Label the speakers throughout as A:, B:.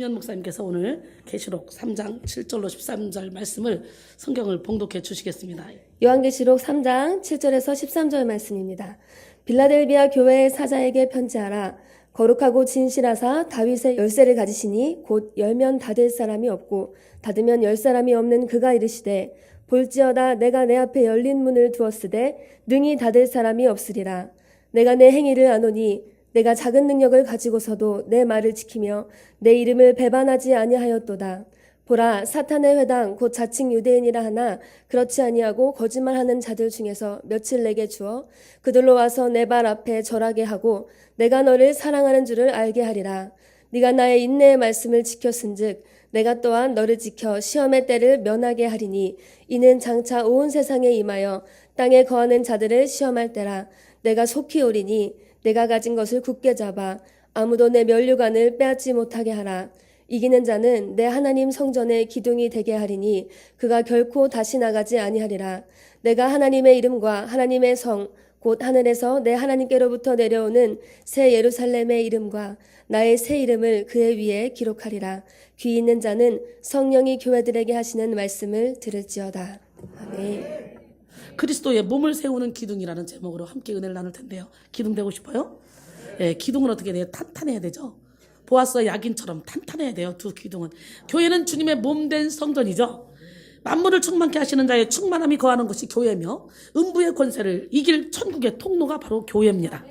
A: 김현 목사님께서 오늘 계시록 3장 7절로 13절 말씀을 성경을 봉독해 주시겠습니다.
B: 요한계시록 3장 7절에서 13절 말씀입니다. 빌라델비아 교회의 사자에게 편지하라. 거룩하고 진실하사 다윗의 열쇠를 가지시니 곧 열면 닫을 사람이 없고 닫으면 열 사람이 없는 그가 이르시되 볼지어다 내가 내 앞에 열린 문을 두었으되 능히 닫을 사람이 없으리라. 내가 내 행위를 아노니 내가 작은 능력을 가지고서도 내 말을 지키며 내 이름을 배반하지 아니하였도다. 보라, 사탄의 회당 곧 자칭 유대인이라 하나 그렇지 아니하고 거짓말하는 자들 중에서 며칠 내게 주어 그들로 와서 내 발 앞에 절하게 하고 내가 너를 사랑하는 줄을 알게 하리라. 네가 나의 인내의 말씀을 지켰은즉 내가 또한 너를 지켜 시험의 때를 면하게 하리니 이는 장차 온 세상에 임하여 땅에 거하는 자들을 시험할 때라. 내가 속히 오리니 내가 가진 것을 굳게 잡아 아무도 내 면류관을 빼앗지 못하게 하라. 이기는 자는 내 하나님 성전의 기둥이 되게 하리니 그가 결코 다시 나가지 아니하리라. 내가 하나님의 이름과 하나님의 성 곧 하늘에서 내 하나님께로부터 내려오는 새 예루살렘의 이름과 나의 새 이름을 그의 위에 기록하리라. 귀 있는 자는 성령이 교회들에게 하시는 말씀을 들을지어다. 아멘.
A: 그리스도의 몸을 세우는 기둥이라는 제목으로 함께 은혜를 나눌 텐데요. 기둥 되고 싶어요? 예, 기둥은 어떻게 돼요? 탄탄해야 되죠. 보아스와 야긴처럼 탄탄해야 돼요. 두 기둥은. 교회는 주님의 몸된 성전이죠. 만물을 충만케 하시는 자의 충만함이 거하는 것이 교회며 음부의 권세를 이길 천국의 통로가 바로 교회입니다.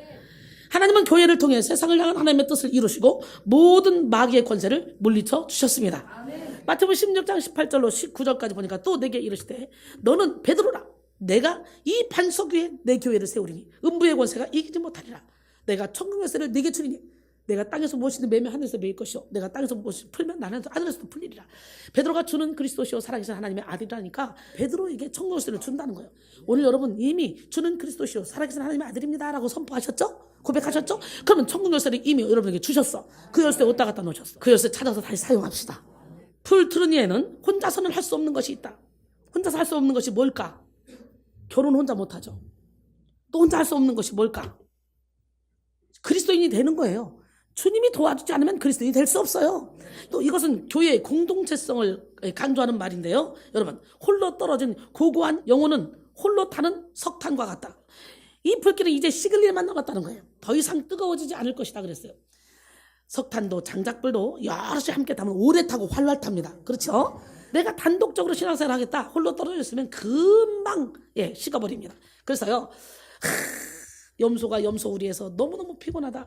A: 하나님은 교회를 통해 세상을 향한 하나님의 뜻을 이루시고 모든 마귀의 권세를 물리쳐 주셨습니다. 마태복음 16장 18절로 19절까지 보니까 또 내게 이르시되 너는 베드로라. 내가 이 반석 위에 내 교회를 세우리니 음부의 권세가 이기지 못하리라. 내가 천국 열쇠를 네게 주리니 내가 땅에서 무엇이든 매면 하늘에서 매일 것이요 내가 땅에서 무엇을 풀면 나는 하늘에서도 풀리리라. 베드로가 주는 그리스도시요 살아계신 하나님의 아들이라니까 베드로에게 천국 열쇠를 준다는 거예요. 오늘 여러분 이미 주는 그리스도시요 살아계신 하나님의 아들입니다 라고 선포하셨죠? 고백하셨죠? 그러면 천국 열쇠를 이미 여러분에게 주셨어. 그 열쇠 어디다 갖다 놓으셨어? 그 열쇠 찾아서 다시 사용합시다. 풀트르니에는 혼자서는 할 수 없는 것이 있다. 혼자서 할 수 없는 것이 뭘까? 결혼 혼자 못하죠. 또 혼자 할 수 없는 것이 뭘까? 그리스도인이 되는 거예요. 주님이 도와주지 않으면 그리스도인이 될 수 없어요. 또 이것은 교회의 공동체성을 강조하는 말인데요. 여러분, 홀로 떨어진 고고한 영혼은 홀로 타는 석탄과 같다. 이 불길은 이제 식을 일만 남았다는 거예요. 더 이상 뜨거워지지 않을 것이다 그랬어요. 석탄도 장작불도 여럿이 함께 타면 오래 타고 활활 탑니다. 그렇죠? 내가 단독적으로 신앙생활 하겠다. 홀로 떨어져 있으면 금방 식어버립니다. 그래서요. 염소가 염소우리에서 너무너무 피곤하다.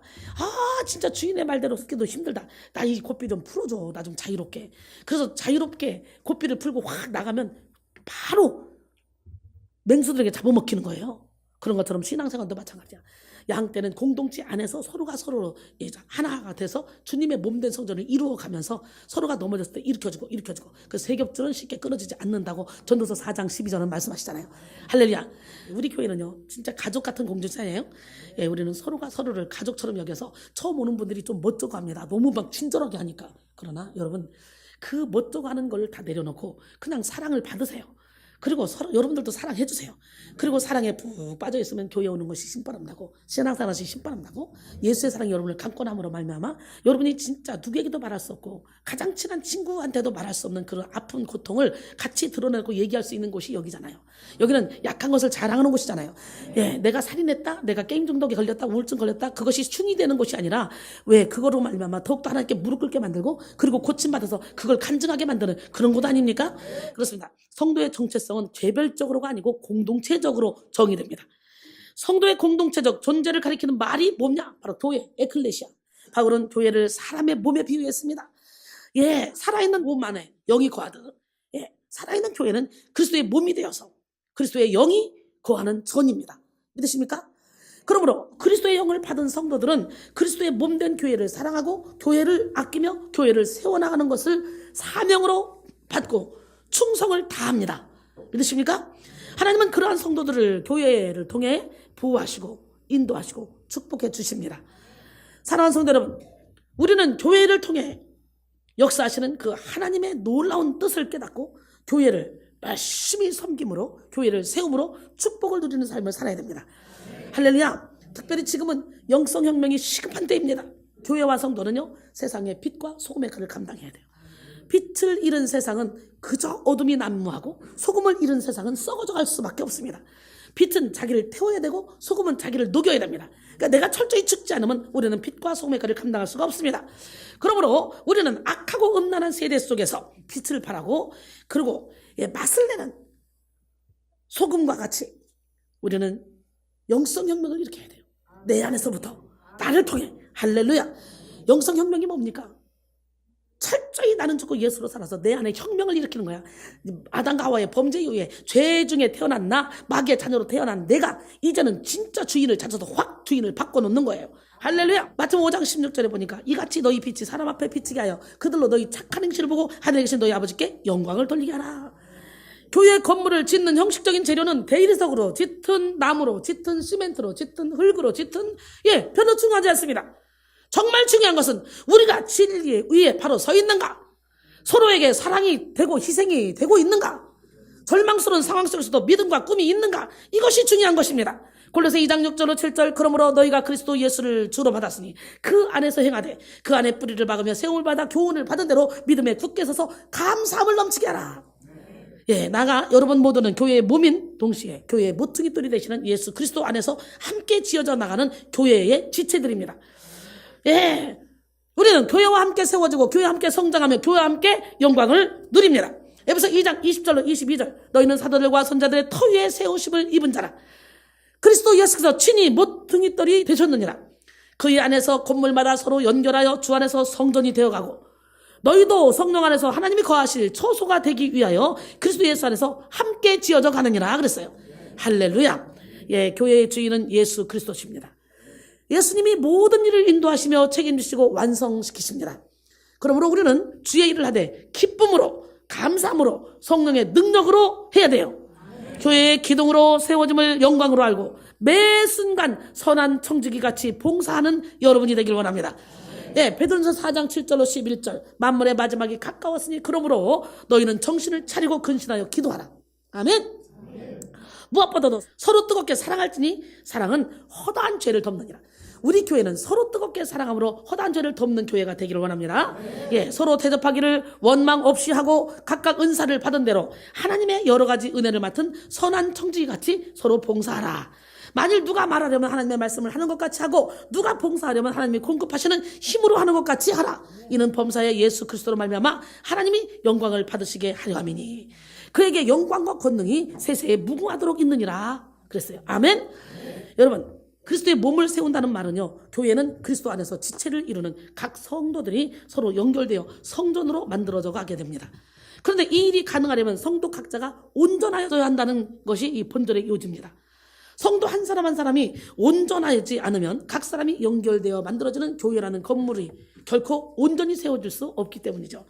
A: 진짜 주인의 말대로 듣기도 힘들다. 나 이 고삐 좀 풀어줘. 나 좀 자유롭게. 그래서 자유롭게 고삐를 풀고 확 나가면 바로 맹수들에게 잡아먹히는 거예요. 그런 것처럼 신앙생활도 마찬가지야. 양떼는 공동체 안에서 서로가 서로 하나가 돼서 주님의 몸된 성전을 이루어가면서 서로가 넘어졌을 때 일으켜주고 그래서 세겹줄은 쉽게 끊어지지 않는다고 전도서 4장 12절은 말씀하시잖아요. 할렐루야. 우리 교회는요 진짜 가족 같은 공동체예요. 우리는 서로가 서로를 가족처럼 여겨서 처음 오는 분들이 좀 멋쩍어 합니다. 너무 막 친절하게 하니까. 그러나 여러분 그 멋쩍어 하는 걸 다 내려놓고 그냥 사랑을 받으세요. 그리고 서로 여러분들도 사랑해 주세요. 그리고 사랑에 푹 빠져 있으면 교회 오는 것이 신바람 나고 신앙생활이 신바람 나고 예수의 사랑이 여러분을 감고 남으로 말미암아 여러분이 진짜 누구에게도 말할 수 없고 가장 친한 친구한테도 말할 수 없는 그런 아픈 고통을 같이 드러내고 얘기할 수 있는 곳이 여기잖아요. 여기는 약한 것을 자랑하는 곳이잖아요. 내가 살인했다, 내가 게임 중독에 걸렸다, 우울증 걸렸다, 그것이 흉이 되는 것이 아니라 왜 그거로 말미암아 더욱더 하나님께 무릎 꿇게 만들고 그리고 고침받아서 그걸 간증하게 만드는 그런 곳 아닙니까? 그렇습니다. 성도의 정체성은 개별적으로가 아니고 공동체적으로 정의됩니다. 성도의 공동체적 존재를 가리키는 말이 뭐냐? 바로 교회, 에클레시아. 바울은 교회를 사람의 몸에 비유했습니다. 살아있는 몸 안에 영이 거하듯 살아있는 교회는 그리스도의 몸이 되어서 그리스도의 영이 거하는 전입니다. 믿으십니까? 그러므로 그리스도의 영을 받은 성도들은 그리스도의 몸된 교회를 사랑하고 교회를 아끼며 교회를 세워나가는 것을 사명으로 받고 충성을 다합니다. 믿으십니까? 하나님은 그러한 성도들을 교회를 통해 보호하시고 인도하시고 축복해 주십니다. 사랑하는 성도 여러분, 우리는 교회를 통해 역사하시는 그 하나님의 놀라운 뜻을 깨닫고 교회를 열심히 섬김으로 교회를 세움으로 축복을 누리는 삶을 살아야 됩니다. 할렐루야. 특별히 지금은 영성혁명이 시급한 때입니다. 교회와 성도는요, 세상의 빛과 소금의 역할을 감당해야 돼요. 빛을 잃은 세상은 그저 어둠이 난무하고 소금을 잃은 세상은 썩어져 갈 수밖에 없습니다. 빛은 자기를 태워야 되고 소금은 자기를 녹여야 됩니다. 그러니까 내가 철저히 죽지 않으면 우리는 빛과 소금의 역할을 감당할 수가 없습니다. 그러므로 우리는 악하고 음란한 세대 속에서 빛을 발하고 그리고 맛을 내는 소금과 같이 우리는 영성혁명을 일으켜야 돼요. 내 안에서부터 나를 통해. 할렐루야. 영성혁명이 뭡니까? 철저히 나는 죽고 예수로 살아서 내 안에 혁명을 일으키는 거야. 아담과 하와의 범죄 이후에 죄 중에 태어난 나, 마귀의 자녀로 태어난 내가 이제는 진짜 주인을 찾아서 확 주인을 바꿔놓는 거예요. 할렐루야. 마태복음 5장 16절에 보니까 이같이 너희 빛이 사람 앞에 비치게 하여 그들로 너희 착한 행실을 보고 하늘에 계신 너희 아버지께 영광을 돌리게 하라. 교회 건물을 짓는 형식적인 재료는 대리석으로, 짙은 나무로, 짙은 시멘트로, 짙은 흙으로, 짙은 별로 중요하지 않습니다. 정말 중요한 것은 우리가 진리의 위에 바로 서 있는가? 서로에게 사랑이 되고 희생이 되고 있는가? 절망스러운 상황 속에서도 믿음과 꿈이 있는가? 이것이 중요한 것입니다. 골로새 2장 6절로 7절 그러므로 너희가 그리스도 예수를 주로 받았으니 그 안에서 행하되 그 안에 뿌리를 박으며 세움을 받아 교훈을 받은 대로 믿음에 굳게 서서 감사함을 넘치게 하라. 나가 여러분 모두는 교회의 몸인 동시에 교회의 모퉁이 돌이 되시는 예수 그리스도 안에서 함께 지어져 나가는 교회의 지체들입니다. 우리는 교회와 함께 세워지고 교회와 함께 성장하며 교회와 함께 영광을 누립니다. 에베소 2장 20절로 22절 너희는 사도들과 선자들의 터 위에 세우심을 입은 자라. 그리스도 예수께서 친히 모퉁이 돌이 되셨느니라. 그의 안에서 건물마다 서로 연결하여 주 안에서 성전이 되어가고 너희도 성령 안에서 하나님이 거하실 처소가 되기 위하여 그리스도 예수 안에서 함께 지어져 가느니라 그랬어요. 할렐루야. 교회의 주인은 예수 그리스도십니다. 예수님이 모든 일을 인도하시며 책임지시고 완성시키십니다. 그러므로 우리는 주의 일을 하되 기쁨으로 감사함으로 성령의 능력으로 해야 돼요. 교회의 기둥으로 세워짐을 영광으로 알고 매 순간 선한 청지기 같이 봉사하는 여러분이 되길 원합니다. 베드로전서 4장 7절로 11절 만물의 마지막이 가까웠으니 그러므로 너희는 정신을 차리고 근신하여 기도하라. 아멘. 무엇보다도 서로 뜨겁게 사랑할지니 사랑은 허다한 죄를 덮느니라. 우리 교회는 서로 뜨겁게 사랑함으로 허다한 죄를 덮는 교회가 되기를 원합니다. 서로 대접하기를 원망 없이 하고 각각 은사를 받은 대로 하나님의 여러 가지 은혜를 맡은 선한 청지기같이 서로 봉사하라. 만일 누가 말하려면 하나님의 말씀을 하는 것 같이 하고 누가 봉사하려면 하나님이 공급하시는 힘으로 하는 것 같이 하라. 이는 범사의 예수 그리스도로 말미암아 하나님이 영광을 받으시게 하려 함이니 그에게 영광과 권능이 세세에 무궁하도록 있느니라 그랬어요. 아멘. 여러분 그리스도의 몸을 세운다는 말은요, 교회는 그리스도 안에서 지체를 이루는 각 성도들이 서로 연결되어 성전으로 만들어져 가게 됩니다. 그런데 이 일이 가능하려면 성도 각자가 온전하여져야 한다는 것이 이 본절의 요지입니다. 성도 한 사람 한 사람이 온전하지 않으면 각 사람이 연결되어 만들어지는 교회라는 건물이 결코 온전히 세워질 수 없기 때문이죠.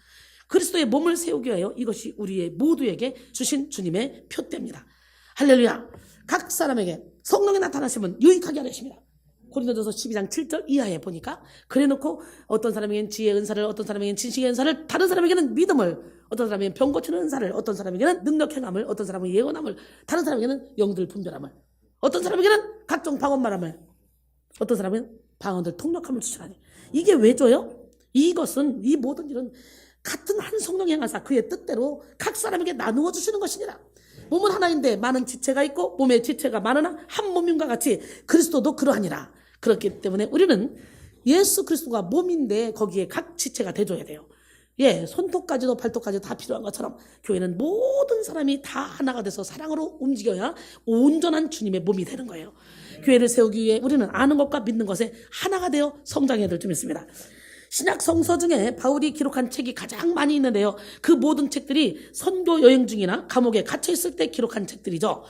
A: 그리스도의 몸을 세우기 위하여 이것이 우리의 모두에게 주신 주님의 표대입니다. 할렐루야. 각 사람에게 성령이 나타나시면 유익하게 하십니다. 고린도전서 12장 7절 이하에 보니까 그래놓고 어떤 사람에게는 지혜의 은사를, 어떤 사람에게는 진식의 은사를, 다른 사람에게는 믿음을, 어떤 사람에게는 병 고치는 은사를, 어떤 사람에게는 능력 행함을, 어떤 사람은 예언함을, 다른 사람에게는 영들 분별함을, 어떤 사람에게는 각종 방언말함을, 어떤 사람은 방언들 통역함을 주시라니. 이게 왜 줘요? 이것은 이 모든 일은 같은 한 성령의 행하사 그의 뜻대로 각 사람에게 나누어 주시는 것이니라. 몸은 하나인데 많은 지체가 있고 몸의 지체가 많으나 한 몸인과 같이 그리스도도 그러하니라. 그렇기 때문에 우리는 예수 그리스도가 몸인데 거기에 각 지체가 돼줘야 돼요. 손톱까지도 발톱까지도 다 필요한 것처럼 교회는 모든 사람이 다 하나가 돼서 사랑으로 움직여야 온전한 주님의 몸이 되는 거예요. 교회를 세우기 위해 우리는 아는 것과 믿는 것에 하나가 되어 성장해야 될 줄 믿습니다. 신약 성서 중에 바울이 기록한 책이 가장 많이 있는데요. 그 모든 책들이 선교 여행 중이나 감옥에 갇혀 있을 때 기록한 책들이죠.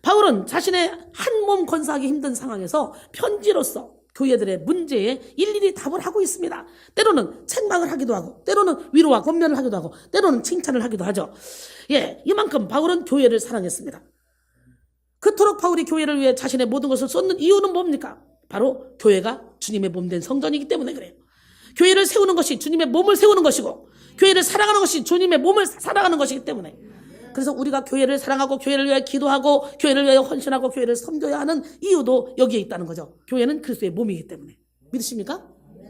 A: 바울은 자신의 한 몸 건사하기 힘든 상황에서 편지로서 교회들의 문제에 일일이 답을 하고 있습니다. 때로는 책망을 하기도 하고, 때로는 위로와 권면을 하기도 하고, 때로는 칭찬을 하기도 하죠. 이만큼 바울은 교회를 사랑했습니다. 그토록 바울이 교회를 위해 자신의 모든 것을 쏟는 이유는 뭡니까? 바로 교회가 주님의 몸된 성전이기 때문에 그래요. 교회를 세우는 것이 주님의 몸을 세우는 것이고, 교회를 사랑하는 것이 주님의 몸을 사랑하는 것이기 때문에, 그래서 우리가 교회를 사랑하고 교회를 위해 기도하고 교회를 위해 헌신하고 교회를 섬겨야 하는 이유도 여기에 있다는 거죠. 교회는 그리스도의 몸이기 때문에. 믿으십니까?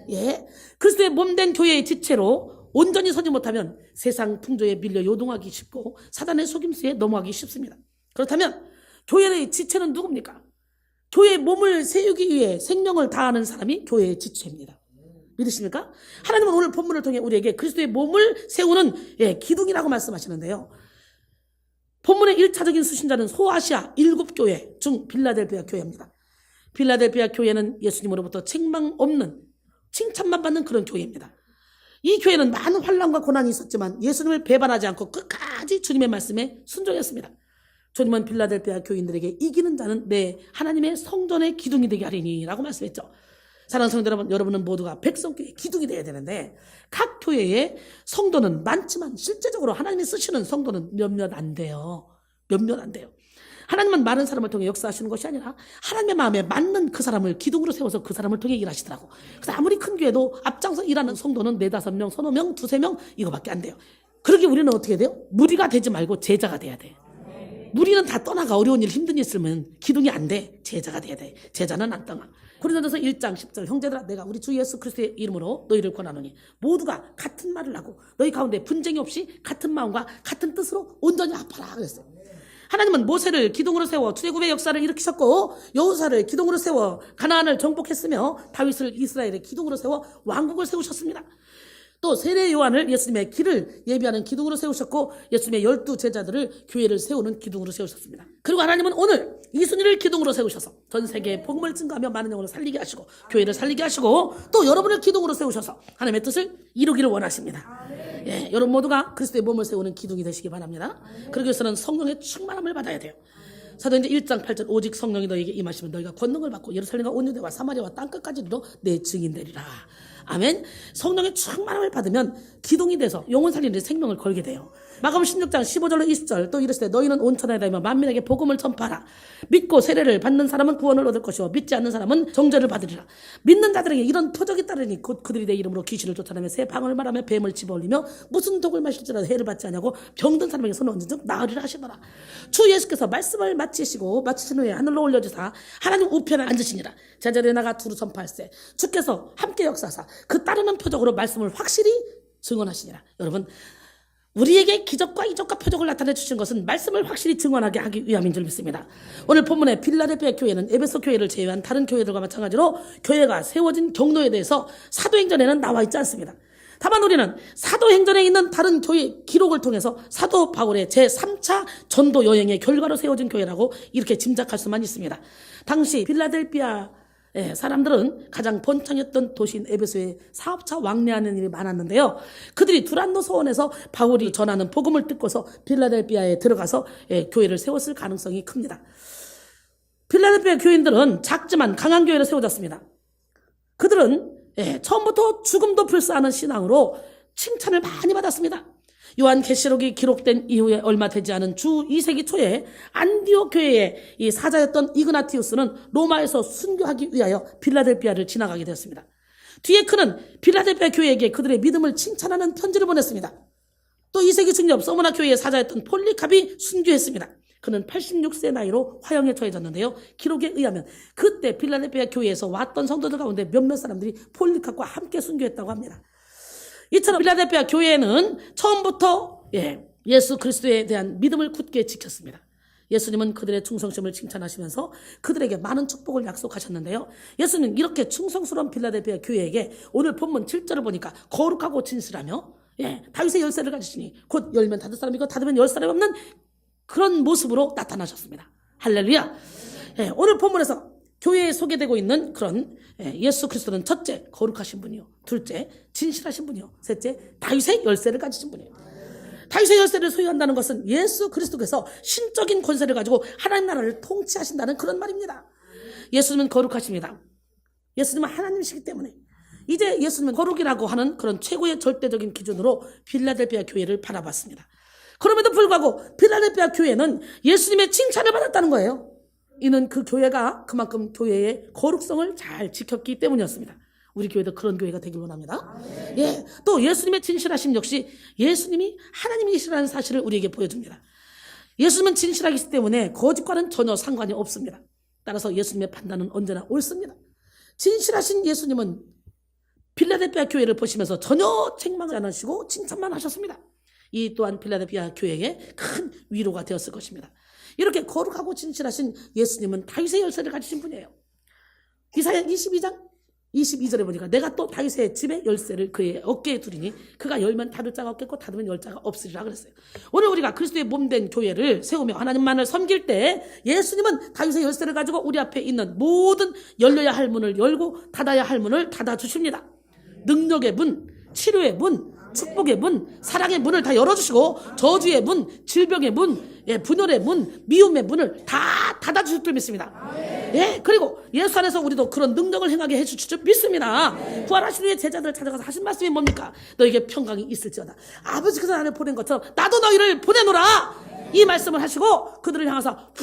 A: 예, 그리스도의 몸된 교회의 지체로 온전히 서지 못하면 세상 풍조에 밀려 요동하기 쉽고 사단의 속임수에 넘어가기 쉽습니다. 그렇다면 교회의 지체는 누굽니까? 교회의 몸을 세우기 위해 생명을 다하는 사람이 교회의 지체입니다. 믿으십니까? 하나님은 오늘 본문을 통해 우리에게 그리스도의 몸을 세우는 기둥이라고 말씀하시는데요. 본문의 1차적인 수신자는 소아시아 7교회 중 빌라델비아 교회입니다. 빌라델비아 교회는 예수님으로부터 책망 없는 칭찬만 받는 그런 교회입니다. 이 교회는 많은 환난과 고난이 있었지만 예수님을 배반하지 않고 끝까지 주님의 말씀에 순종했습니다. 주님은 빌라델비아 교인들에게 이기는 자는 내 하나님의 성전의 기둥이 되게 하리니 라고 말씀했죠. 사랑하는 성도 여러분, 여러분은 모두가 백성교회의 기둥이 되어야 되는데 각 교회의 성도는 많지만 실제적으로 하나님이 쓰시는 성도는 몇몇 안 돼요. 몇몇 안 돼요. 하나님은 많은 사람을 통해 역사하시는 것이 아니라 하나님의 마음에 맞는 그 사람을 기둥으로 세워서 그 사람을 통해 일하시더라고. 그래서 아무리 큰 교회도 앞장서 일하는 성도는 4-5명, 서너 명, 2-3명 이거밖에 안 돼요. 그러기 우리는 어떻게 돼요? 무리가 되지 말고 제자가 돼야 돼. 무리는 다 떠나가. 어려운 일, 힘든 일 있으면 기둥이 안 돼. 제자가 돼야 돼. 제자는 안 떠나. 고린도전서 1장 10절 형제들아 내가 우리 주 예수 그리스도의 이름으로 너희를 권하노니 모두가 같은 말을 하고 너희 가운데 분쟁이 없이 같은 마음과 같은 뜻으로 온전히 합하라 그랬어요. 하나님은 모세를 기둥으로 세워 출애굽의 역사를 일으키셨고 여호사를 기둥으로 세워 가나안을 정복했으며 다윗을 이스라엘의 기둥으로 세워 왕국을 세우셨습니다. 또 세례 요한을 예수님의 길을 예비하는 기둥으로 세우셨고 예수님의 12 제자들을 교회를 세우는 기둥으로 세우셨습니다. 그리고 하나님은 오늘 이순이를 기둥으로 세우셔서 전 세계에 복음을 증거하며 많은 영혼을 살리게 하시고 교회를 살리게 하시고 또 여러분을 기둥으로 세우셔서 하나님의 뜻을 이루기를 원하십니다. 예, 여러분 모두가 그리스도의 몸을 세우는 기둥이 되시기 바랍니다. 그러기 위해서는 성령의 충만함을 받아야 돼요. 사도행전 1장 8절 오직 성령이 너희에게 임하시면 너희가 권능을 받고 예루살렘과 온 유대와 사마리아와 땅끝까지 이르러 내 증인되리라. 아멘. 성령의 충만함을 받으면 기둥이 돼서 영혼 살리는 데 생명을 걸게 돼요. 마가복음 16장 15절로 20절 또 이르시되 너희는 온 천하에 다니며 만민에게 복음을 전파하라. 믿고 세례를 받는 사람은 구원을 얻을 것이요 믿지 않는 사람은 정죄를 받으리라. 믿는 자들에게 이런 표적이 따르니 곧 그들이 내 이름으로 귀신을 쫓아내며 새 방언을 말하며 뱀을 집어올리며 무슨 독을 마실지라도 해를 받지 않냐고 병든 사람에게 손을 얹은 즉 나으리라 하시더라. 주 예수께서 말씀을 마치신 후에 하늘로 올려주사 하나님 우편에 앉으시니라. 제자들이 나가 두루 전파할세 주께서 함께 역사하사 그 따르는 표적으로 말씀을 확실히 증언하시니라. 여러분 우리에게 기적과 이적과 표적을 나타내 주신 것은 말씀을 확실히 증언하게 하기 위함인 줄 믿습니다. 오늘 본문의 빌라델비아 교회는 에베소 교회를 제외한 다른 교회들과 마찬가지로 교회가 세워진 경로에 대해서 사도행전에는 나와 있지 않습니다. 다만 우리는 사도행전에 있는 다른 교회 기록을 통해서 사도 바울의 제3차 전도 여행의 결과로 세워진 교회라고 이렇게 짐작할 수만 있습니다. 당시 빌라델비아 사람들은 가장 번창했던 도시인 에베소에 사업차 왕래하는 일이 많았는데요. 그들이 두란노 소원에서 바울이 전하는 복음을 듣고서 빌라델비아에 들어가서 교회를 세웠을 가능성이 큽니다. 빌라델비아 교인들은 작지만 강한 교회를 세워졌습니다. 그들은 처음부터 죽음도 불사하는 신앙으로 칭찬을 많이 받았습니다. 요한계시록이 기록된 이후에 얼마 되지 않은 주 2세기 초에 안디옥 교회의 이 사자였던 이그나티우스는 로마에서 순교하기 위하여 빌라델비아를 지나가게 되었습니다. 뒤에 그는 빌라델비아 교회에게 그들의 믿음을 칭찬하는 편지를 보냈습니다. 또 2세기 중엽 서머나 교회의 사자였던 폴리캅이 순교했습니다. 그는 86세 나이로 화형에 처해졌는데요. 기록에 의하면 그때 빌라델비아 교회에서 왔던 성도들 가운데 몇몇 사람들이 폴리캅과 함께 순교했다고 합니다. 이처럼 빌라델비아 교회는 처음부터 예수 그리스도에 대한 믿음을 굳게 지켰습니다. 예수님은 그들의 충성심을 칭찬하시면서 그들에게 많은 축복을 약속하셨는데요. 예수님은 이렇게 충성스러운 빌라델비아 교회에게 오늘 본문 7절을 보니까 거룩하고 진실하며 다윗의 열쇠를 가지시니 곧 열면 닫을 사람이고 닫으면 열 사람이 없는 그런 모습으로 나타나셨습니다. 할렐루야. 오늘 본문에서 교회에 소개되고 있는 그런 예수 그리스도는 첫째 거룩하신 분이요, 둘째 진실하신 분이요, 셋째 다윗의 열쇠를 가지신 분이에요. 다윗의 열쇠를 소유한다는 것은 예수 그리스도께서 신적인 권세를 가지고 하나님 나라를 통치하신다는 그런 말입니다. 예수님은 거룩하십니다. 예수님은 하나님이시기 때문에 이제 예수님은 거룩이라고 하는 그런 최고의 절대적인 기준으로 빌라델비아 교회를 바라봤습니다. 그럼에도 불구하고 빌라델비아 교회는 예수님의 칭찬을 받았다는 거예요. 이는 그 교회가 그만큼 교회의 거룩성을 잘 지켰기 때문이었습니다. 우리 교회도 그런 교회가 되길 원합니다. 또 예수님의 진실하심 역시 예수님이 하나님이시라는 사실을 우리에게 보여줍니다. 예수님은 진실하기 때문에 거짓과는 전혀 상관이 없습니다. 따라서 예수님의 판단은 언제나 옳습니다. 진실하신 예수님은 필라델피아 교회를 보시면서 전혀 책망을 안 하시고 칭찬만 하셨습니다. 이 또한 필라델피아 교회에 큰 위로가 되었을 것입니다. 이렇게 거룩하고 진실하신 예수님은 다윗의 열쇠를 가지신 분이에요. 이사야 22장 22절에 보니까 내가 또 다윗의 집의 열쇠를 그의 어깨에 두리니 그가 열면 닫을 자가 없겠고 닫으면 열 자가 없으리라 그랬어요. 오늘 우리가 그리스도의 몸된 교회를 세우며 하나님만을 섬길 때 예수님은 다윗의 열쇠를 가지고 우리 앞에 있는 모든 열려야 할 문을 열고 닫아야 할 문을 닫아주십니다. 능력의 문, 치료의 문, 축복의 문, 사랑의 문을 다 열어주시고 저주의 문, 질병의 문, 분열의 문, 미움의 문을 다 닫아주실 줄 믿습니다. 그리고 예수 안에서 우리도 그런 능력을 행하게 해주실 줄 믿습니다. 부활하신 후에 제자들을 찾아가서 하신 말씀이 뭡니까? 너에게 평강이 있을지어다. 아버지께서 나를 보낸 것처럼 나도 너희를 보내노라. 이 말씀을 하시고 그들을 향해서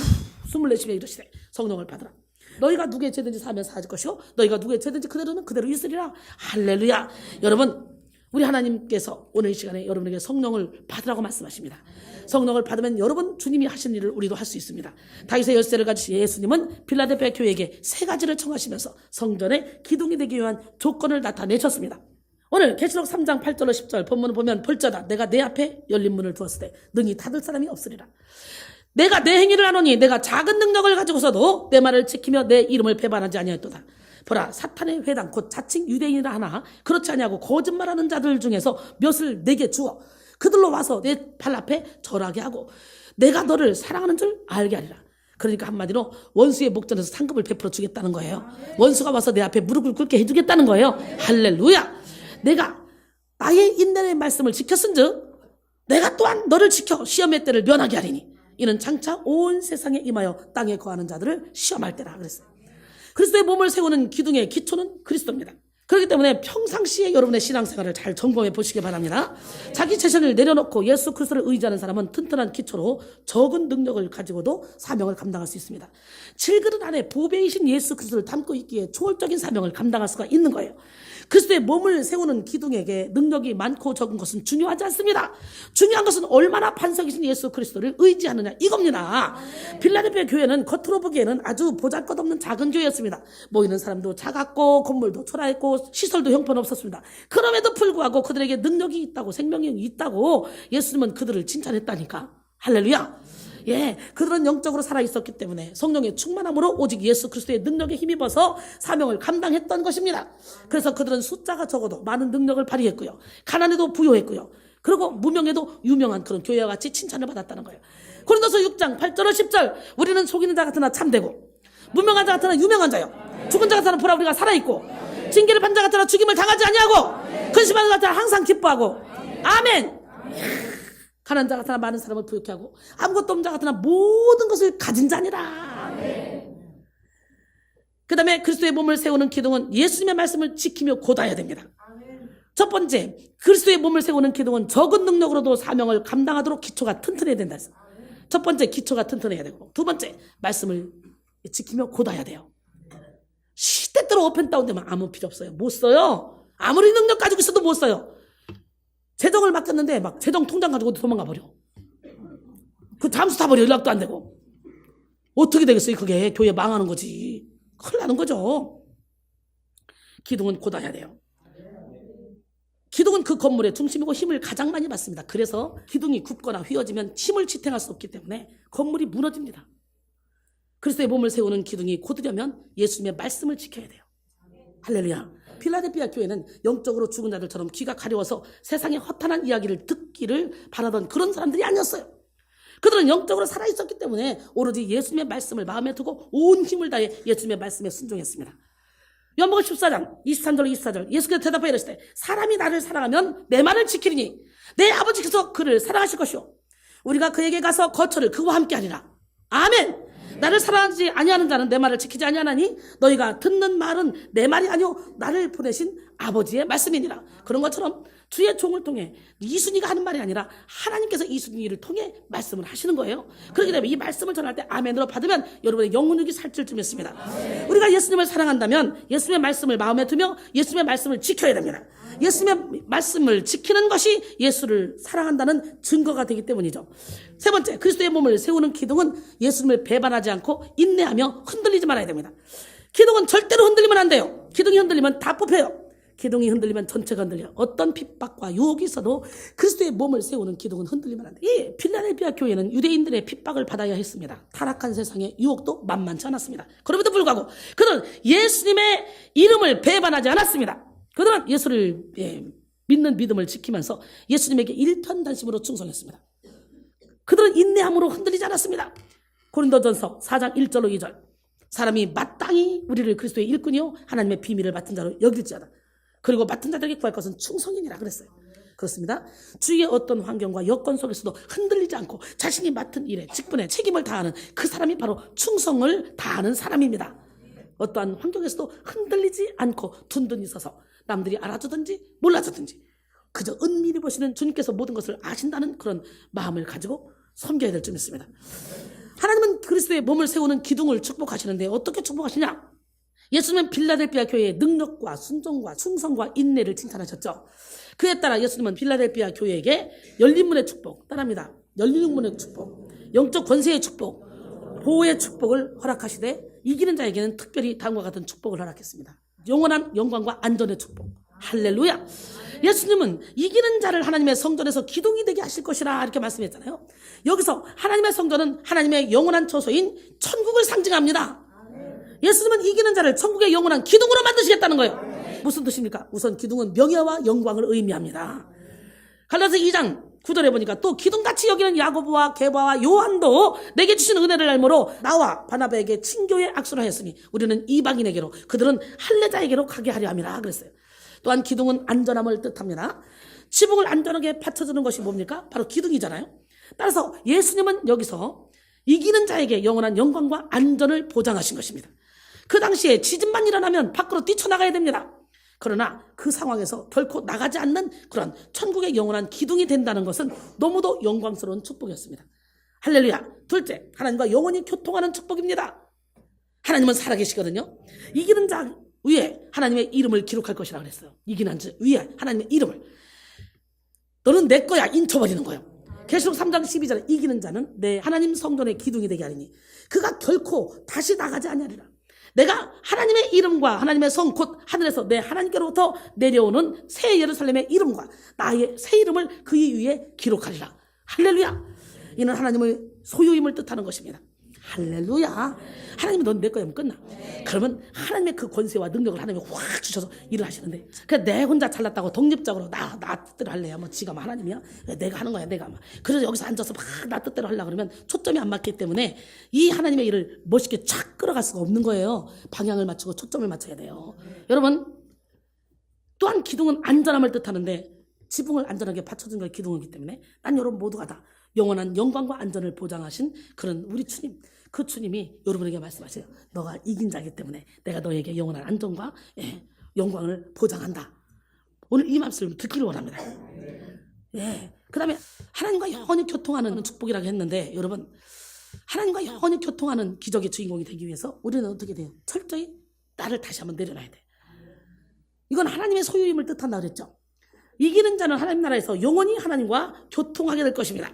A: 숨을 내쉬며 이르시되 성령을 받으라. 너희가 누구의 죄든지 사하면 사하질 것이고 너희가 누구의 죄든지 그대로는 그대로 있으리라. 할렐루야. 여러분, 우리 하나님께서 오늘 이 시간에 여러분에게 성령을 받으라고 말씀하십니다. 성령을 받으면 여러분 주님이 하신 일을 우리도 할 수 있습니다. 다윗의 열쇠를 가지신 예수님은 필라델피아 교회에게 세 가지를 청하시면서 성전의 기둥이 되기 위한 조건을 나타내셨습니다. 오늘 계시록 3장 8절로 10절 본문을 보면 볼자다 내가 내 앞에 열린 문을 두었을 때 능히 닫을 사람이 없으리라. 내가 내 행위를 하노니 내가 작은 능력을 가지고서도 내 말을 지키며 내 이름을 배반하지 아니하였도다. 보라, 사탄의 회당 곧 자칭 유대인이라 하나 그렇지 아니하고 거짓말하는 자들 중에서 몇을 내게 주어 그들로 와서 내 발 앞에 절하게 하고 내가 너를 사랑하는 줄 알게 하리라. 그러니까 한마디로 원수의 목전에서 상급을 베풀어 주겠다는 거예요. 원수가 와서 내 앞에 무릎을 꿇게 해주겠다는 거예요. 할렐루야. 내가 나의 인내의 말씀을 지켰은즉 내가 또한 너를 지켜 시험의 때를 면하게 하리니 이는 장차 온 세상에 임하여 땅에 거하는 자들을 시험할 때라 그랬어요. 그리스도의 몸을 세우는 기둥의 기초는 그리스도입니다. 그렇기 때문에 평상시에 여러분의 신앙생활을 잘 점검해 보시기 바랍니다. 자기 자신을 내려놓고 예수 그리스도를 의지하는 사람은 튼튼한 기초로 적은 능력을 가지고도 사명을 감당할 수 있습니다. 7그릇 안에 보배이신 예수 그리스도를 담고 있기에 초월적인 사명을 감당할 수가 있는 거예요. 그리스도의 몸을 세우는 기둥에게 능력이 많고 적은 것은 중요하지 않습니다. 중요한 것은 얼마나 반석이신 예수 그리스도를 의지하느냐 이겁니다. 필라델피아 교회는 겉으로 보기에는 아주 보잘것없는 작은 교회였습니다. 모이는 사람도 작았고 건물도 초라했고 시설도 형편없었습니다. 그럼에도 불구하고 그들에게 능력이 있다고 생명이 있다고 예수님은 그들을 칭찬했다니까. 할렐루야. 그들은 영적으로 살아있었기 때문에 성령의 충만함으로 오직 예수 그리스도의 능력에 힘입어서 사명을 감당했던 것입니다. 그래서 그들은 숫자가 적어도 많은 능력을 발휘했고요. 가난해도 부요했고요. 그리고 무명해도 유명한 그런 교회와 같이 칭찬을 받았다는 거예요. 고린도서 6장 8절로 10절 우리는 속이는 자 같으나 참되고 무명한 자 같으나 유명한 자요 죽은 자 같으나 보라 우리가 살아있고 징계를 받는 자 같으나 죽임을 당하지 아니하고 근심하는 자 같으나 항상 기뻐하고 아멘. 가난한 자 같으나 많은 사람을 부욕해 하고 아무것도 없는 자 같으나 모든 것을 가진 자니라. 그 다음에 그리스도의 몸을 세우는 기둥은 예수님의 말씀을 지키며 곧아야 됩니다. 첫 번째, 그리스도의 몸을 세우는 기둥은 적은 능력으로도 사명을 감당하도록 기초가 튼튼해야 된다. 첫 번째, 기초가 튼튼해야 되고 두 번째, 말씀을 지키며 곧아야 돼요. 시대대로 업앤다운 되면 아무 필요 없어요. 못 써요. 아무리 능력 가지고 있어도 못 써요. 재정을 맡겼는데 막 재정 통장 가지고 도망가 버려. 그 잠수 타버려. 연락도 안 되고. 어떻게 되겠어요? 그게 교회 망하는 거지. 큰일 나는 거죠. 기둥은 곧아야 돼요. 기둥은 그 건물의 중심이고 힘을 가장 많이 받습니다. 그래서 기둥이 굽거나 휘어지면 힘을 지탱할 수 없기 때문에 건물이 무너집니다. 그리스도의 몸을 세우는 기둥이 곧으려면 예수님의 말씀을 지켜야 돼요. 할렐루야. 필라델피아 교회는 영적으로 죽은 자들처럼 귀가 가려워서 세상의 허탄한 이야기를 듣기를 바라던 그런 사람들이 아니었어요. 그들은 영적으로 살아있었기 때문에 오로지 예수님의 말씀을 마음에 두고 온 힘을 다해 예수님의 말씀에 순종했습니다. 요한복음 14장 23절 24절 예수께서 대답하여 이르시되 사람이 나를 사랑하면 내 말을 지키리니 내 아버지께서 그를 사랑하실 것이요 우리가 그에게 가서 거처를 그와 함께 하리라. 아멘. 나를 사랑하지 아니하는 자는 내 말을 지키지 아니하나니 너희가 듣는 말은 내 말이 아니오 나를 보내신 아버지의 말씀이니라. 그런 것처럼 주의 종을 통해 이순이가 하는 말이 아니라 하나님께서 이순이를 통해 말씀을 하시는 거예요. 그렇기 때문에 이 말씀을 전할 때 아멘으로 받으면 여러분의 영혼육이 살찔 줄 믿습니다. 우리가 예수님을 사랑한다면 예수님의 말씀을 마음에 두며 예수님의 말씀을 지켜야 됩니다. 예수님의 말씀을 지키는 것이 예수를 사랑한다는 증거가 되기 때문이죠. 세 번째, 그리스도의 몸을 세우는 기둥은 예수님을 배반하지 않고 인내하며 흔들리지 말아야 됩니다. 기둥은 절대로 흔들리면 안 돼요. 기둥이 흔들리면 다 뽑혀요. 기둥이 흔들리면 전체가 흔들려. 어떤 핍박과 유혹이 있어도 그리스도의 몸을 세우는 기둥은 흔들리면 안 돼. 이 필라델피아 교회는 유대인들의 핍박을 받아야 했습니다. 타락한 세상의 유혹도 만만치 않았습니다. 그럼에도 불구하고 그들은 예수님의 이름을 배반하지 않았습니다. 그들은 예수를 믿는 믿음을 지키면서 예수님에게 일편단심으로 충성했습니다. 그들은 인내함으로 흔들리지 않았습니다. 고린도전서 4장 1절로 2절. 사람이 마땅히 우리를 그리스도의 일꾼이요 하나님의 비밀을 맡은 자로 여길지어다. 그리고 맡은 자들에게 구할 것은 충성이니라 그랬어요. 그렇습니다. 주위의 어떤 환경과 여건 속에서도 흔들리지 않고 자신이 맡은 일에 직분에 책임을 다하는 그 사람이 바로 충성을 다하는 사람입니다. 어떠한 환경에서도 흔들리지 않고 둔둔히 서서 남들이 알아주든지 몰라주든지 그저 은밀히 보시는 주님께서 모든 것을 아신다는 그런 마음을 가지고 섬겨야 될 줄 믿습니다. 하나님은 그리스도의 몸을 세우는 기둥을 축복하시는데 어떻게 축복하시냐? 예수님은 빌라델피아 교회의 능력과 순종과 충성과 인내를 칭찬하셨죠. 그에 따라 예수님은 빌라델피아 교회에게 열린 문의 축복, 따라합니다. 열린 문의 축복, 영적 권세의 축복, 보호의 축복을 허락하시되 이기는 자에게는 특별히 다음과 같은 축복을 허락했습니다. 영원한 영광과 안전의 축복. 할렐루야. 예수님은 이기는 자를 하나님의 성전에서 기둥이 되게 하실 것이라 이렇게 말씀했잖아요. 여기서 하나님의 성전은 하나님의 영원한 처소인 천국을 상징합니다. 예수님은 이기는 자를 천국의 영원한 기둥으로 만드시겠다는 거예요. 무슨 뜻입니까? 우선 기둥은 명예와 영광을 의미합니다. 갈라디아서 2장 9절에 보니까 또 기둥같이 여기는 야고보와 게바와 요한도 내게 주신 은혜를 알므로 나와 바나바에게 친교의 악수를 하였으니 우리는 이방인에게로 그들은 할례자에게로 가게 하려 함이라 그랬어요. 또한 기둥은 안전함을 뜻합니다. 지붕을 안전하게 받쳐주는 것이 뭡니까? 바로 기둥이잖아요. 따라서 예수님은 여기서 이기는 자에게 영원한 영광과 안전을 보장하신 것입니다. 그 당시에 지진만 일어나면 밖으로 뛰쳐나가야 됩니다. 그러나 그 상황에서 결코 나가지 않는 그런 천국의 영원한 기둥이 된다는 것은 너무도 영광스러운 축복이었습니다. 할렐루야. 둘째, 하나님과 영원히 교통하는 축복입니다. 하나님은 살아계시거든요. 이기는 자 위에 하나님의 이름을 기록할 것이라고 그랬어요. 이기는 자 위에 하나님의 이름을. 너는 내 거야 인쳐버리는 거예요. 계시록 3장 12절에 이기는 자는 내 하나님 성전의 기둥이 되게 하리니 그가 결코 다시 나가지 아니하리라. 내가 하나님의 이름과 하나님의 성 곧 하늘에서 내 하나님께로부터 내려오는 새 예루살렘의 이름과 나의 새 이름을 그의 위에 기록하리라. 할렐루야. 이는 하나님의 소유임을 뜻하는 것입니다. 할렐루야. 하나님이 넌 내 거야 하면 끝나. 그러면 하나님의 그 권세와 능력을 하나님이 확 주셔서 일을 하시는데 그냥 내 혼자 잘났다고 독립적으로 나 뜻대로 할래요. 뭐 지가 뭐 하나님이야? 내가 하는 거야 내가. 그래서 여기서 앉아서 막 나 뜻대로 하려고 그러면 초점이 안 맞기 때문에 이 하나님의 일을 멋있게 쫙 끌어갈 수가 없는 거예요. 방향을 맞추고 초점을 맞춰야 돼요. 여러분 또한 기둥은 안전함을 뜻하는데 지붕을 안전하게 받쳐준 게 기둥이기 때문에 난 여러분 모두가 다 영원한 영광과 안전을 보장하신 그런 우리 주님, 그 주님이 여러분에게 말씀하세요. 너가 이긴 자이기 때문에 내가 너에게 영원한 안전과 영광을 보장한다. 오늘 이 말씀을 듣기를 원합니다. 그 다음에 하나님과 영원히 교통하는 축복이라고 했는데 여러분 하나님과 영원히 교통하는 기적의 주인공이 되기 위해서 우리는 어떻게 돼요? 철저히 나를 다시 한번 내려놔야 돼. 이건 하나님의 소유임을 뜻한다고 그랬죠. 이기는 자는 하나님 나라에서 영원히 하나님과 교통하게 될 것입니다.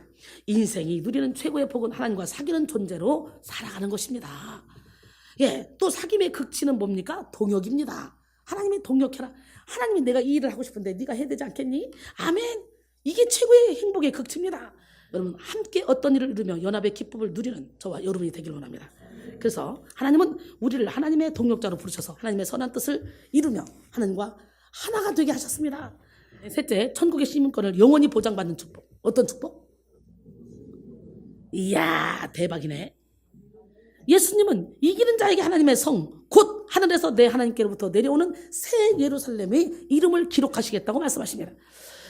A: 인생이 누리는 최고의 복은 하나님과 사귀는 존재로 살아가는 것입니다. 또 사귐의 극치는 뭡니까? 동역입니다. 하나님이 동역해라. 하나님이 내가 이 일을 하고 싶은데 네가 해야 되지 않겠니? 아멘. 이게 최고의 행복의 극치입니다. 여러분 함께 어떤 일을 이루며 연합의 기쁨을 누리는 저와 여러분이 되기를 원합니다. 그래서 하나님은 우리를 하나님의 동역자로 부르셔서 하나님의 선한 뜻을 이루며 하나님과 하나가 되게 하셨습니다. 셋째, 천국의 시민권을 영원히 보장받는 축복. 어떤 축복? 이야 대박이네. 예수님은 이기는 자에게 하나님의 성, 곧 하늘에서 내 하나님께로부터 내려오는 새 예루살렘의 이름을 기록하시겠다고 말씀하십니다.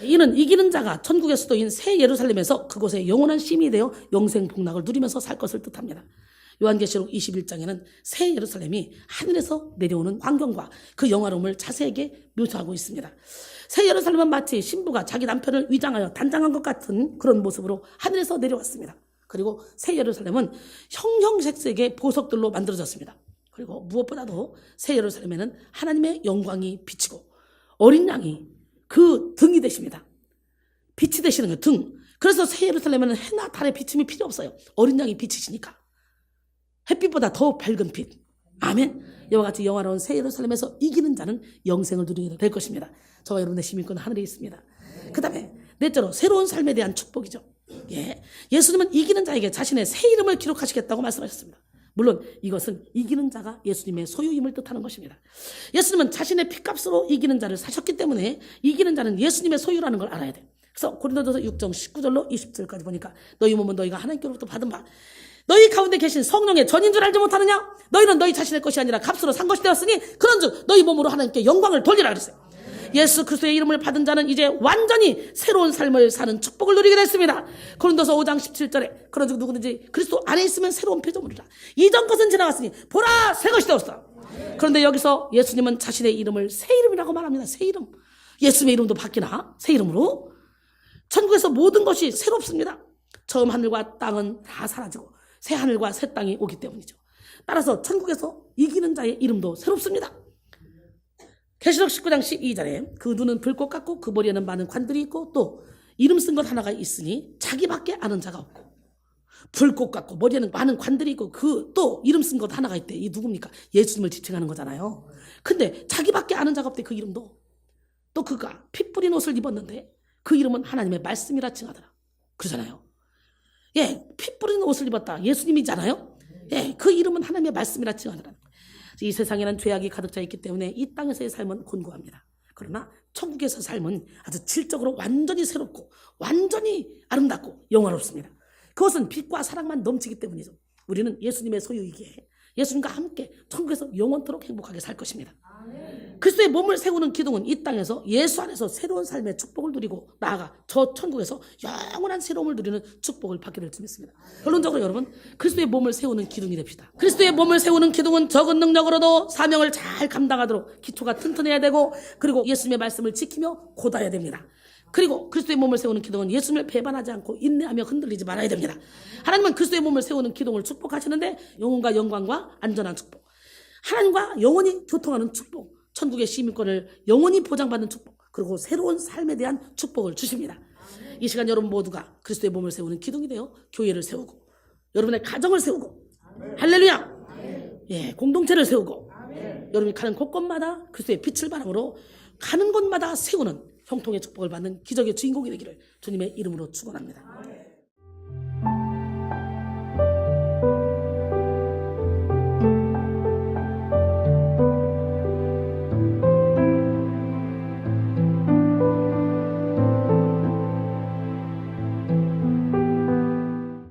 A: 이는 이기는 자가 천국의 수도인 새 예루살렘에서 그곳에 영원한 시민이 되어 영생 복락을 누리면서 살 것을 뜻합니다. 요한계시록 21장에는 새 예루살렘이 하늘에서 내려오는 광경과 그 영화로움을 자세하게 묘사하고 있습니다. 새 예루살렘은 마치 신부가 자기 남편을 위장하여 단장한 것 같은 그런 모습으로 하늘에서 내려왔습니다. 그리고 새 예루살렘은 형형색색의 보석들로 만들어졌습니다. 그리고 무엇보다도 새 예루살렘에는 하나님의 영광이 비치고 어린 양이 그 등이 되십니다. 빛이 되시는 그 등. 그래서 새 예루살렘에는 해나 달의 비침이 필요 없어요. 어린 양이 비치시니까. 햇빛보다 더 밝은 빛. 아멘. 이와 같이 영화로운 새 예루살렘에서 이기는 자는 영생을 누리게 될 것입니다. 저와 여러분의 시민권은 하늘에 있습니다. 그 다음에 넷째로 새로운 삶에 대한 축복이죠. 예수님은 이기는 자에게 자신의 새 이름을 기록하시겠다고 말씀하셨습니다. 물론 이것은 이기는 자가 예수님의 소유임을 뜻하는 것입니다. 예수님은 자신의 피값으로 이기는 자를 사셨기 때문에 이기는 자는 예수님의 소유라는 걸 알아야 돼요. 그래서 고린도전서 6장 19절로 20절까지 보니까 너희 몸은 너희가 하나님께로부터 받은 바 너희 가운데 계신 성령의 전인 줄 알지 못하느냐? 너희는 너희 자신의 것이 아니라 값으로 산 것이 되었으니 그런즉 너희 몸으로 하나님께 영광을 돌리라 그랬어요. 예수 그리스도의 이름을 받은 자는 이제 완전히 새로운 삶을 사는 축복을 누리게 됐습니다. 고린도서 5장 17절에 그런즉 누구든지 그리스도 안에 있으면 새로운 피조물이라 이전 것은 지나갔으니 보라 새 것이 되었다. 그런데 여기서 예수님은 자신의 이름을 새 이름이라고 말합니다. 새 이름. 예수님의 이름도 바뀌나? 새 이름으로? 천국에서 모든 것이 새롭습니다. 처음 하늘과 땅은 다 사라지고 새 하늘과 새 땅이 오기 때문이죠. 따라서 천국에서 이기는 자의 이름도 새롭습니다. 계시록 19장 12절에 그 눈은 불꽃 같고 그 머리에는 많은 관들이 있고 또 이름 쓴 것 하나가 있으니 자기밖에 아는 자가 없고 불꽃 같고 머리에는 많은 관들이 있고 그 또 이름 쓴 것 하나가 있대. 이 누굽니까? 예수님을 지칭하는 거잖아요. 근데 자기밖에 아는 자가 없대. 그 이름도. 또 그가 피 뿌린 옷을 입었는데 그 이름은 하나님의 말씀이라 칭하더라. 그러잖아요. 피 뿌린 옷을 입었다. 예수님이잖아요. 그 이름은 하나님의 말씀이라 칭하더라. 이 세상에는 죄악이 가득 차 있기 때문에 이 땅에서의 삶은 곤고합니다. 그러나 천국에서 삶은 아주 질적으로 완전히 새롭고 완전히 아름답고 영화롭습니다. 그것은 빛과 사랑만 넘치기 때문이죠. 우리는 예수님의 소유이기에 예수님과 함께 천국에서 영원토록 행복하게 살 것입니다. 그리스도의 몸을 세우는 기둥은 이 땅에서 예수 안에서 새로운 삶의 축복을 누리고 나아가 저 천국에서 영원한 새로움을 누리는 축복을 받게 될 줄 믿습니다. 결론적으로 여러분 그리스도의 몸을 세우는 기둥이 됩시다. 그리스도의 몸을 세우는 기둥은 적은 능력으로도 사명을 잘 감당하도록 기초가 튼튼해야 되고 그리고 예수님의 말씀을 지키며 곧아야 됩니다. 그리고 그리스도의 몸을 세우는 기둥은 예수님을 배반하지 않고 인내하며 흔들리지 말아야 됩니다. 하나님은 그리스도의 몸을 세우는 기둥을 축복하시는데 영혼과 영광과 안전한 축복, 하나님과 영원히 교통하는 축복, 천국의 시민권을 영원히 보장받는 축복, 그리고 새로운 삶에 대한 축복을 주십니다. 이 시간 여러분 모두가 그리스도의 몸을 세우는 기둥이 되어 교회를 세우고 여러분의 가정을 세우고 할렐루야! 공동체를 세우고 여러분이 가는 곳곳마다 그리스도의 빛을 바람으로 가는 곳마다 세우는 형통의 축복을 받는 기적의 주인공이 되기를 주님의 이름으로 축원합니다.